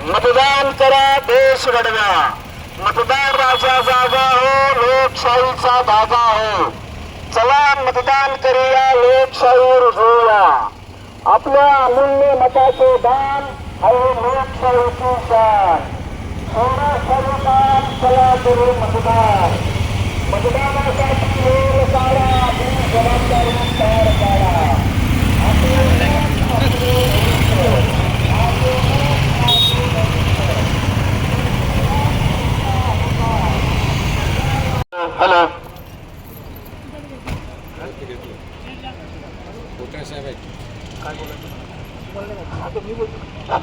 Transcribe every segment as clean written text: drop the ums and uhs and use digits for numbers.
मतदान करा, देश घडवा. मतदार राजा जागा हो, लोकशाहीचा धागा हो. चला मतदान करूया, लोकशाही रुजवूया. आपल्या अमूल्य मताचे दान आहे लोकशाहीची शान. सोडा सर्व काम, चला करू मतदान. मतदानासाठी वेळ काढा, आपली जबाबदारी पार पाडा. हॅलो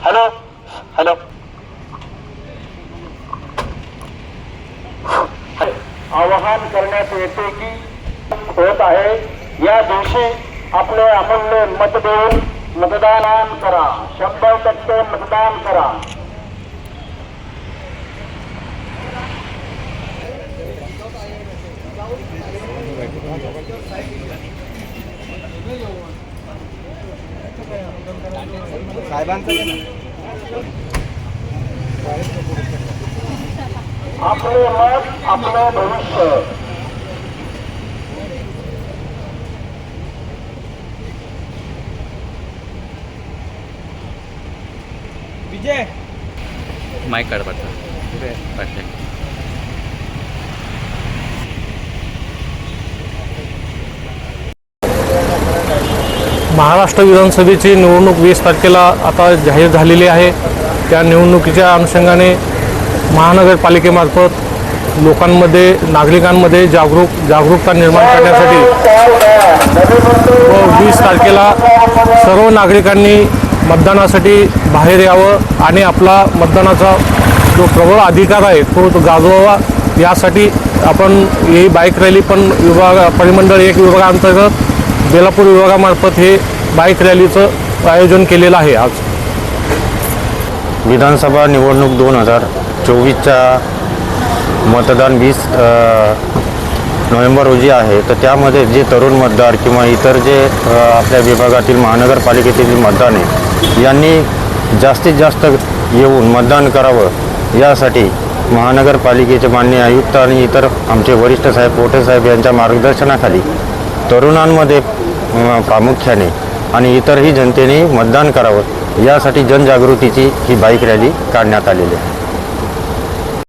हॅलो हॅलो आवाहन करण्यात येते की होत आहे, या दिवशी आपले अमूल्य मत देऊन मतदान करा. 100% मतदान करा. आपले मत आपले भविष्य. विजय माईक काढ पडतं. महाराष्ट्र विधानसभेची निवडणूक 20 तारखेला आता जाहीर झालेली आहे. त्या निवडणुकीच्या अनुषंगाने महानगरपालिकेमार्फत लोकांमध्ये नागरिकांमध्ये जागरूकता निर्माण करण्यासाठी व 20 तारखेला सर्व नागरिकांनी मतदानासाठी बाहेर यावं आणि आपला मतदानाचा जो प्रबळ अधिकार आहे तो गाजवावा. यासाठी आपण ही बाईक रॅली पण परिमंडळ 1 विभागाअंतर्गत बेलापूर विभागामार्फत हे बाईक रॅलीचं आयोजन केलेलं आहे. आज विधानसभा निवडणूक 2024च्या मतदान 20 नोव्हेंबर रोजी आहे. तर त्यामध्ये जे तरुण मतदार किंवा इतर जे आपल्या विभागातील महानगरपालिकेतील मतदार आहे यांनी जास्तीत जास्त येऊन मतदान करावं, यासाठी महानगरपालिकेचे माननीय आयुक्त आणि इतर आमचे वरिष्ठ साहेब पोटे साहेब यांच्या मार्गदर्शनाखाली तरुणांमध्ये प्रामुख्याने आणि इतरही जनतेने मतदान करावं, यासाठी जनजागृतीची ही बाईक रॅली काढण्यात आलेली आहे.